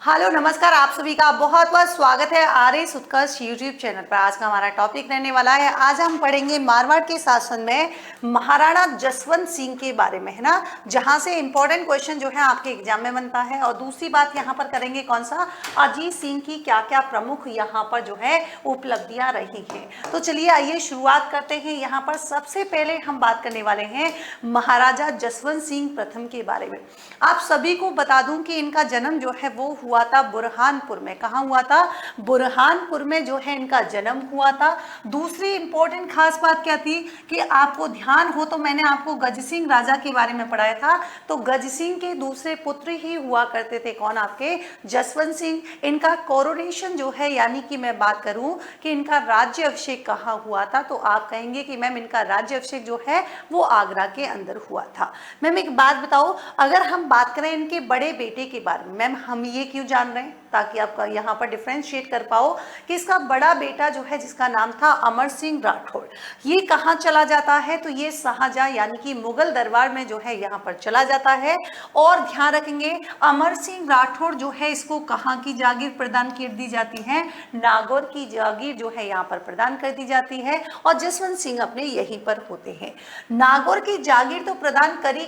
Hello नमस्कार, आप सभी का बहुत बहुत स्वागत है आर्यस उत्कर्ष यूट्यूब चैनल पर। आज का हमारा टॉपिक रहने वाला है, आज हम पढ़ेंगे मारवाड़ के शासन में महाराणा जसवंत सिंह के बारे में, है ना। जहां से इंपॉर्टेंट क्वेश्चन जो है आपके एग्जाम में बनता है। और दूसरी बात यहाँ पर करेंगे कौन सा, अजीत सिंह की क्या क्या प्रमुख यहाँ पर जो है उपलब्धियां रही हैं। तो चलिए आइए शुरुआत करते हैं। यहाँ पर सबसे पहले हम बात करने वाले हैं महाराजा जसवंत सिंह प्रथम के बारे में। आप सभी को बता दूं कि इनका जन्म जो है वो हुआ था बुरहानपुर में। कहाँ हुआ था? बुरहानपुर में जो है इनका जन्म हुआ था। दूसरी इंपॉर्टेंट खास बात क्या थी कि आपको ध्यान हो तो मैंने आपको गज सिंह राजा के बारे में पढ़ाया था। तो गज सिंह के दूसरे पुत्र ही हुआ करते थे कौन? आपके जसवंत सिंह। इनका कोरोनेशन जो है, यानी कि मैं बात करूं कि इनका राज्य अभिषेक कहाँ हुआ था, तो आप कहेंगे कि मैम इनका राज्य अभिषेक जो है वो आगरा के अंदर हुआ था। मैम एक बात बताओ, अगर हम बात करें इनके बड़े बेटे के बारे में, मैम हम ये क्यों जान रहे हैं? ताकि आप यहाँ पर डिफ्रेंशिएट कर पाओ कि इसका बड़ा बेटा जो है जिसका नाम था अमर सिंह राठौड़, ये कहाँ चला जाता है? तो ये शाहजहां यानी कि मुगल दरबार में जो है यहाँ पर चला जाता है। और ध्यान रखेंगे अमर सिंह राठौड़ जो है इसको कहाँ की जागीर प्रदान कर दी जाती है? नागौर की जागीर जो है यहाँ पर प्रदान कर दी जाती है। और जसवंत सिंह अपने यहीं पर होते हैं। नागौर की जागीर तो प्रदान करी,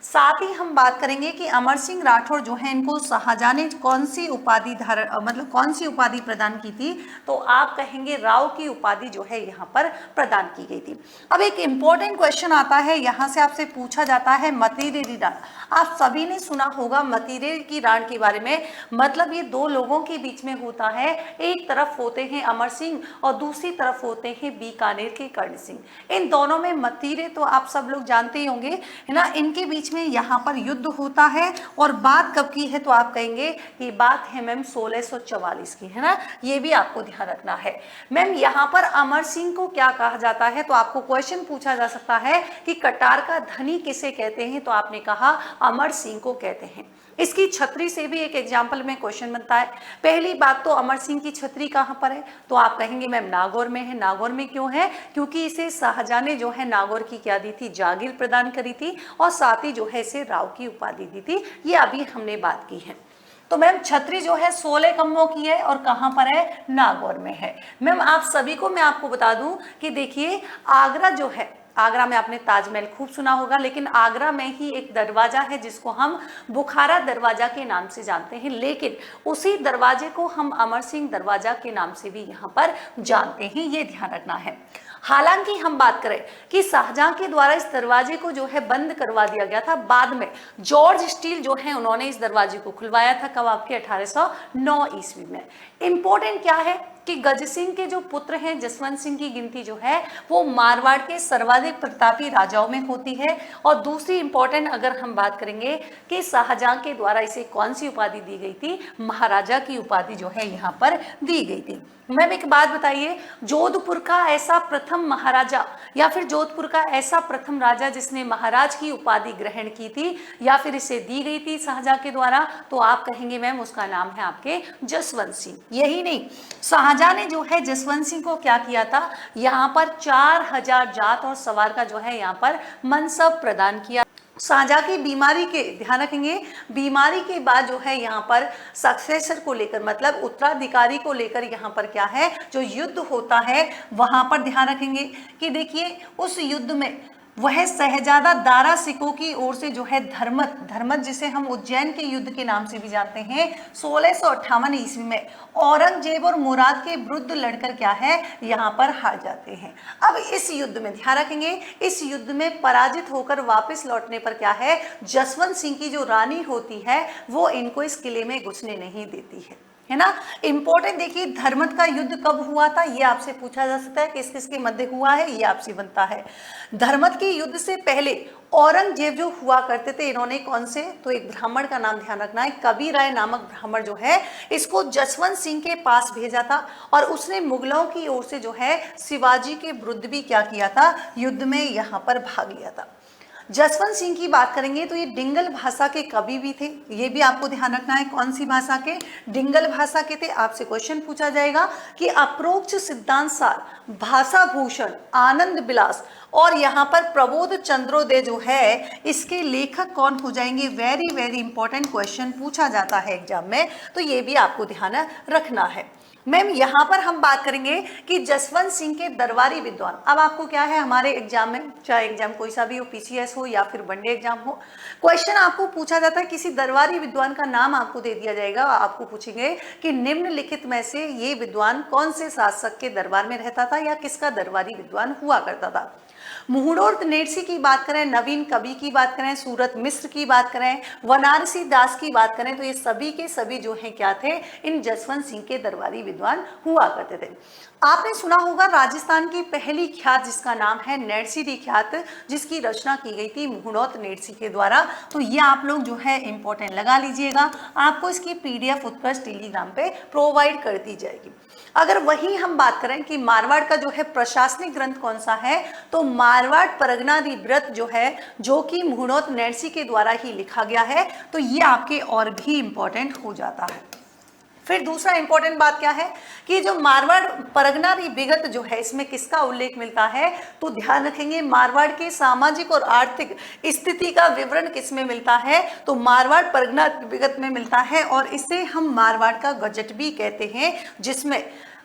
साथ ही हम बात करेंगे कि अमर सिंह राठौड़ जो है इनको शाहजहां ने कौन सी उपाधि मतलब कौन सी उपाधि प्रदान की थी? तो आप कहेंगे राव की उपाधि जो है यहाँ पर प्रदान की गई थी। अब एक इंपॉर्टेंट क्वेश्चन आता है, यहाँ से आपसे पूछा जाता है मतीरेरी राण। आप सभी ने सुना होगा मतीरेर की राण के बारे में। मतलब ये दो लोगों के बीच में होता है, एक तरफ होते हैं अमर सिंह और दूसरी तरफ होते हैं बीकानेर के कर्ण सिंह। इन दोनों में मतीरे तो आप सब लोग जानते ही होंगे, है ना। इनके बीच में यहाँ पर युद्ध होता है। और बात कब की है? तो आप कहेंगे कि बात है मैम 1644 की, है ना। ये भी आपको ध्यान रखना है। मैम यहाँ पर अमर सिंह को क्या कहा जाता है? तो आपको क्वेश्चन पूछा जा सकता है कि कटार का धनी किसे कहते हैं? तो आपने कहा अमर सिंह को कहते हैं। इसकी छतरी से भी एक एग्जाम्पल में क्वेश्चन बनता है। पहली बात तो अमर सिंह की छतरी कहाँ पर है? तो आप कहेंगे मैम नागौर में है। नागौर में क्यों है? क्योंकि इसे शाहजहां ने जो है नागौर की क्या दी थी? जागीर प्रदान करी थी। और साथ ही जो है इसे राव की उपाधि दी थी। ये अभी हमने बात की है। तो मैम छतरी जो है 16 खंभों की है और कहाँ पर है? नागौर में है। मैम आप सभी को मैं आपको बता दूं कि देखिए आगरा जो है, आगरा में आपने ताजमहल खूब सुना होगा, लेकिन आगरा में ही एक दरवाजा है जिसको हम बुखारा दरवाजा के नाम से जानते हैं। लेकिन उसी दरवाजे को हम अमर सिंह दरवाजा के नाम से भी यहाँ पर जानते हैं, ये ध्यान रखना है। हालांकि हम बात करें कि शाहजहां के द्वारा इस दरवाजे को जो है बंद करवा दिया गया था। बाद में जॉर्ज स्टील जो है उन्होंने इस दरवाजे को खुलवाया था। कब? आपके 1809 ईस्वी में। इंपॉर्टेंट क्या है कि गज सिंह के जो पुत्र हैं जसवंत सिंह की गिनती जो है वो मारवाड़ के सर्वाधिक प्रतापी राजाओं में होती है। और दूसरी इंपॉर्टेंट अगर हम बात करेंगे कि शाहजहां के द्वारा इसे कौन सी उपाधि दी गई थी? महाराजा की उपाधि जो है यहाँ पर दी गई थी। मैम एक बात बताइए, जोधपुर का ऐसा प्रथम महाराजा या फिर जोधपुर का ऐसा प्रथम राजा जिसने महाराज की उपाधि ग्रहण की थी या फिर इसे दी गई थी शाहजहां के द्वारा, तो आप कहेंगे मैम उसका नाम है आपके जसवंत सिंह। यही नहीं, शाहजहां ने जो है जसवंत सिंह को क्या किया था? यहाँ पर 4000 जात और सवार का जो है यहाँ पर मनसब प्रदान किया। शाहजहां की बीमारी के, ध्यान रखेंगे, बीमारी के बाद जो है यहाँ पर सक्सेसर को लेकर, मतलब उत्तराधिकारी को लेकर यहाँ पर क्या है जो युद्ध होता है, वहां पर ध्यान रखेंगे कि देखिए उस युद्ध में वह शहजादा दारा सिकोह की ओर से जो है धर्मत जिसे हम उज्जैन के युद्ध के नाम से भी जानते हैं, 1658 ईस्वी में औरंगजेब और मुराद के विरुद्ध लड़कर क्या है यहाँ पर हार जाते हैं। अब इस युद्ध में ध्यान रखेंगे, इस युद्ध में पराजित होकर वापस लौटने पर क्या है, जसवंत सिंह की जो रानी होती है वो इनको इस किले में घुसने नहीं देती है ना। इंपॉर्टेंट देखिए, धर्मत का युद्ध कब हुआ था ये आपसे पूछा जा सकता है, किस किस के मध्य हुआ है ये आपसे बनता है। धर्मत के युद्ध से पहले औरंगजेब जो हुआ करते थे, इन्होंने कौन से, तो एक ब्राह्मण का नाम ध्यान रखना है, कबीर राय नामक ब्राह्मण जो है इसको जसवंत सिंह के पास भेजा था। और उसने मुगलों की ओर से जो है शिवाजी के विरुद्ध भी क्या किया था? युद्ध में यहाँ पर भाग लिया था। जसवंत सिंह की बात करेंगे तो ये डिंगल भाषा के कवि भी थे, ये भी आपको ध्यान रखना है। कौन सी भाषा के? डिंगल भाषा के थे। आपसे क्वेश्चन पूछा जाएगा कि अप्रोक्त सिद्धांत सार, भाषा भूषण, आनंद विलास और यहाँ पर प्रबोध चंद्रोदय जो है इसके लेखक कौन हो जाएंगे? वेरी वेरी इंपॉर्टेंट क्वेश्चन पूछा जाता है एग्जाम में, तो ये भी आपको ध्यान रखना है। मैम यहाँ पर हम बात करेंगे कि जसवंत सिंह के दरबारी विद्वान। अब आपको क्या है, हमारे एग्जाम में, चाहे एग्जाम कोई सा भी हो, पीसीएस हो या फिर वनडे एग्जाम हो, क्वेश्चन आपको पूछा जाता है, किसी दरबारी विद्वान का नाम आपको दे दिया जाएगा। आपको पूछेंगे कि निम्नलिखित में से ये विद्वान कौन से शासक के दरबार में रहता था या किसका दरबारी विद्वान हुआ करता था। मुहुर्त नेरसी की बात करें, नवीन कवि की बात करें, सूरत मिश्र की बात करें, बनारसी दास की बात करें, तो ये सभी के सभी जो हैं क्या थे? इन जसवंत सिंह के दरबारी विद्वान हुआ करते थे। आपने सुना होगा राजस्थान की पहली ख्यात जिसका नाम है नेरसीरी ख्यात, जिसकी रचना की गई थी मुहुर्त नेरसी के द्वारा। तो ये आप लोग जो है इंपॉर्टेंट लगा लीजिएगा, आपको इसकी पीडीएफ उत्कर्ष टेलीग्राम पे प्रोवाइड कर दी जाएगी। अगर वही हम बात करें कि मारवाड़ का जो है प्रशासनिक ग्रंथ कौन सा है, तो मारवाड़ परगनाधिव्रत जो है, जो कि मुहुर्त नेरसी के द्वारा ही लिखा गया है, तो ये आपके और भी इंपॉर्टेंट हो जाता है। फिर दूसरा इंपॉर्टेंट बात क्या है कि जो मारवाड़ परगना विगत जो है इसमें किसका उल्लेख मिलता है, तो ध्यान रखेंगे मारवाड़ के सामाजिक और आर्थिक स्थिति का विवरण किसमें मिलता है, तो मारवाड़ परगना विगत में मिलता है। और इसे हम मारवाड़ का गजट भी कहते हैं, जिसमें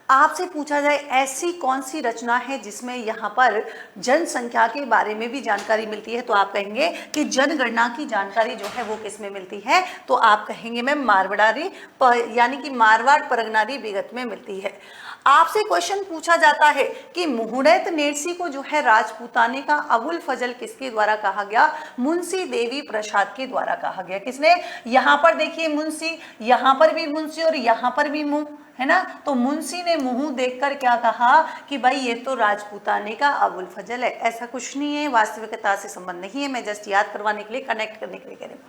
आपसे पूछा जाए ऐसी कौन सी रचना है जिसमें यहाँ पर जनसंख्या के बारे में भी जानकारी मिलती है, तो आप कहेंगे कि जनगणना की जानकारी जो है वो किस में मिलती है, तो आप कहेंगे मैम मारवाड़ी यानी कि मारवाड़ परगनारी विगत में मिलती है। आपसे क्वेश्चन पूछा जाता है कि मुहुर्त नेरसी को जो है राजपूताने का अबुल फजल किसके द्वारा कहा गया? मुंशी देवी प्रसाद के द्वारा कहा गया। किसने? यहाँ पर देखिए मुंशी, यहाँ पर भी मुंशी और यहाँ पर भी मुंह है ना, तो मुंशी ने मुंह देखकर क्या कहा कि भाई ये तो राजपूताने का अबुल फजल है। ऐसा कुछ नहीं है, वास्तविकता से संबंध नहीं है, मैं जस्ट याद करवाने के लिए, कनेक्ट करने के लिए कह रही हूँ।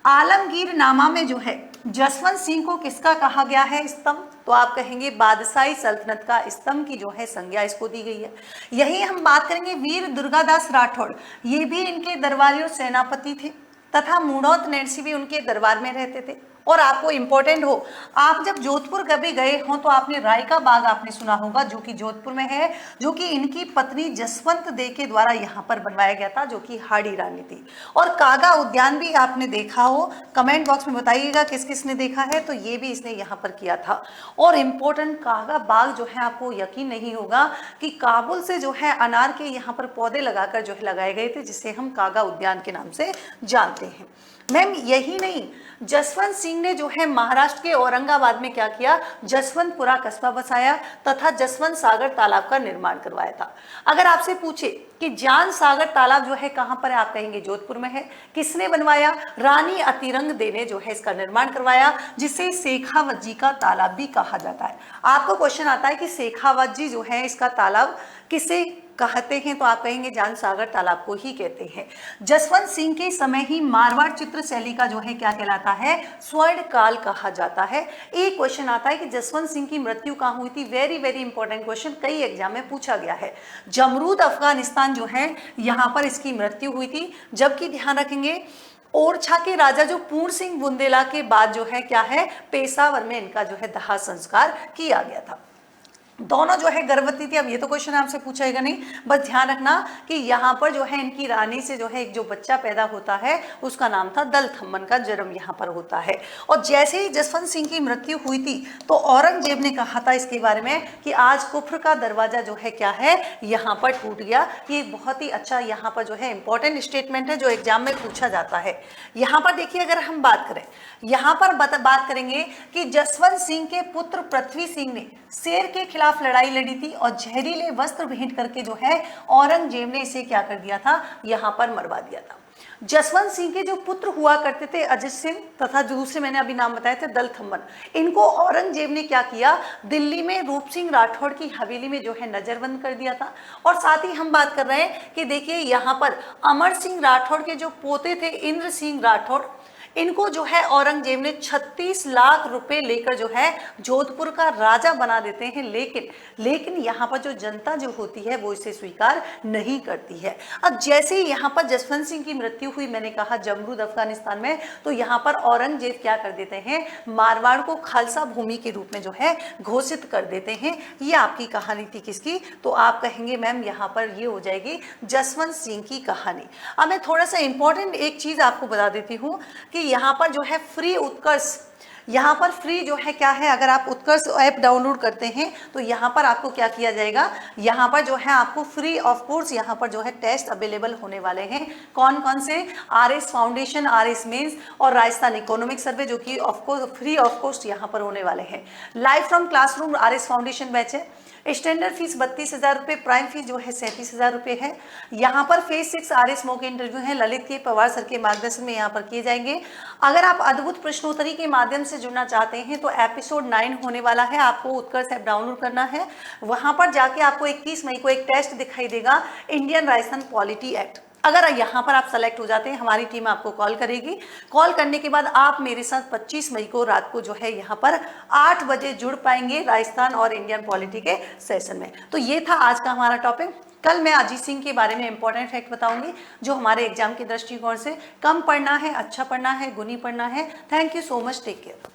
आलमगीर नामा में जो है जसवंत सिंह को किसका कहा गया है स्तंभ, तो आप कहेंगे बादशाही सल्तनत का स्तंभ की जो है संज्ञा इसको दी गई है। यही हम बात करेंगे वीर दुर्गादास राठौड़, ये भी इनके दरबारी और सेनापति थे, तथा मुहुर्त नेरसी भी उनके दरबार में रहते थे। और आपको इंपॉर्टेंट हो, आप जब जोधपुर कभी गए हो तो आपने राय का बाग आपने सुना होगा, जो कि जोधपुर में है, जो कि इनकी पत्नी जसवंत दे के द्वारा यहाँ पर बनवाया गया था, जो कि हाड़ी रानी थी। और कागा उद्यान भी आपने देखा हो, कमेंट बॉक्स में बताइएगा किस किस ने देखा है, तो ये भी इसने यहाँ पर किया था। और इम्पोर्टेंट कागा बाग जो है, आपको यकीन नहीं होगा कि काबुल से जो है अनार के यहाँ पर पौधे लगाकर जो है लगाए गए थे, जिसे हम कागा उद्यान के नाम से जानते हैं। मैम यही नहीं, जसवंत सिंह ने जो है महाराष्ट्र के औरंगाबाद में क्या किया? जसवंतपुरा कस्बा बसाया तथा जसवंत सागर तालाब का निर्माण करवाया था। अगर आपसे पूछे कि जान सागर तालाब जो है कहाँ पर है, आप कहेंगे जोधपुर में है। किसने बनवाया? रानी अतिरंग दे ने जो है इसका निर्माण करवाया, जिसे शेखावत जी का तालाब भी कहा जाता है। आपको क्वेश्चन आता है कि शेखावत जी जो है इसका तालाब किसे कहते हैं, तो आप कहेंगे जान सागर तालाब को ही कहते हैं। जसवंत सिंह के समय ही मारवाड़ चित्र शैली का जो है क्या कहलाता है? स्वर्ण काल कहा जाता है। एक क्वेश्चन आता है कि जसवंत सिंह की मृत्यु कहाँ हुई थी? वेरी वेरी इंपॉर्टेंट क्वेश्चन, कई एग्जाम में पूछा गया है। जमरूद अफगानिस्तान जो है यहाँ पर इसकी मृत्यु हुई थी। जबकि ध्यान रखेंगे ओरछा के राजा जो पूर्ण सिंह बुंदेला के बाद जो है क्या है, पेशावर में इनका जो है दाह संस्कार किया गया था। दोनों जो है गर्भवती थी। अब ये तो क्वेश्चन आपसे पूछेगा नहीं, बस ध्यान रखना कि यहाँ पर जो है इनकी रानी से जो है एक जो बच्चा पैदा होता है उसका नाम था दल थम्मन का जन्म यहाँ पर होता है। और जैसे ही जसवंत सिंह की मृत्यु हुई थी तो औरंगजेब ने कहा था इसके बारे में कि आज कुफ्र का दरवाजा जो है क्या है, यहाँ पर टूट गया। ये बहुत ही अच्छा यहाँ पर जो है इंपॉर्टेंट स्टेटमेंट है जो एग्जाम में पूछा जाता है। यहाँ पर देखिए, अगर हम बात करें, यहाँ पर बात करेंगे कि जसवंत सिंह के पुत्र पृथ्वी सिंह ने शेर के खिलाफ लड़ाई लड़ी थी और जहरीले वस्त्र भेंट करके जो है औरंगजेब ने इसे क्या कर दिया था, यहाँ पर मरवा दिया था। जसवंत सिंह के जो पुत्र हुआ करते थे अजित सिंह तथा जो दूसरे मैंने अभी नाम बताए थे दल थम्मन, इनको औरंगजेब ने क्या किया, दिल्ली में रूप सिंह राठौड़ की हवेली में जो है नजरबंद कर दिया था। और साथ ही हम बात कर रहे हैं कि देखिए यहाँ पर अमर सिंह राठौड़ के जो पोते थे इंद्र सिंह राठौड़, इनको जो है औरंगजेब ने 36 लाख रुपए लेकर जो है जोधपुर का राजा बना देते हैं, लेकिन यहाँ पर जो जनता जो होती है वो इसे स्वीकार नहीं करती है। अब जैसे ही यहाँ पर जसवंत सिंह की मृत्यु हुई, मैंने कहा जमरूद अफगानिस्तान में, तो यहाँ पर औरंगजेब क्या कर देते हैं, मारवाड़ को खालसा भूमि के रूप में जो है घोषित कर देते हैं। ये आपकी कहानी थी किसकी, तो आप कहेंगे मैम यहाँ पर ये हो जाएगी जसवंत सिंह की कहानी। अब मैं थोड़ा सा इंपॉर्टेंट एक चीज आपको बता देती हूँ कि यहाँ पर जो है फ्री उत्कर्ष, यहाँ पर फ्री जो है क्या है, अगर आप उत्कर्ष ऐप डाउनलोड करते हैं तो यहाँ पर आपको क्या किया जाएगा, यहाँ पर जो है आपको फ्री ऑफ कोर्स यहाँ पर जो है टेस्ट अवेलेबल होने वाले हैं। कौन कौन से, आरएस फाउंडेशन, आरएस मेंस और राजस्थान इकोनॉमिक सर्वे, जो कि ऑफकोर्स फ्री ऑफ कॉस्ट यहाँ पर होने वाले हैं। Live from classroom RS foundation batch है। स्टैंडर्ड फीस 32,000 रुपये, प्राइम फीस जो है 37,000 रुपये है। यहाँ पर फेज 6 आरएस मॉक इंटरव्यू है, ललित के पवार सर के मार्गदर्शन में यहाँ पर किए जाएंगे। अगर आप अद्भुत प्रश्नोत्तरी के माध्यम से जुड़ना चाहते हैं तो एपिसोड 9 होने वाला है, आपको उत्कर्ष ऐप डाउनलोड करना है। वहां पर जाके आपको 21 मई को एक टेस्ट दिखाई देगा, इंडियन राजस्थान पॉलिटी एक्ट। अगर यहाँ पर आप सेलेक्ट हो जाते हैं, हमारी टीम आपको कॉल करेगी। कॉल करने के बाद आप मेरे साथ 25 मई को रात को जो है यहाँ पर 8 बजे जुड़ पाएंगे राजस्थान और इंडियन पॉलिटी के सेशन में। तो ये था आज का हमारा टॉपिक। कल मैं अजीत सिंह के बारे में इंपॉर्टेंट फैक्ट बताऊंगी, जो हमारे एग्जाम के दृष्टिकोण से कम पढ़ना है, अच्छा पढ़ना है, गुनी पढ़ना है। Thank you so much, take care.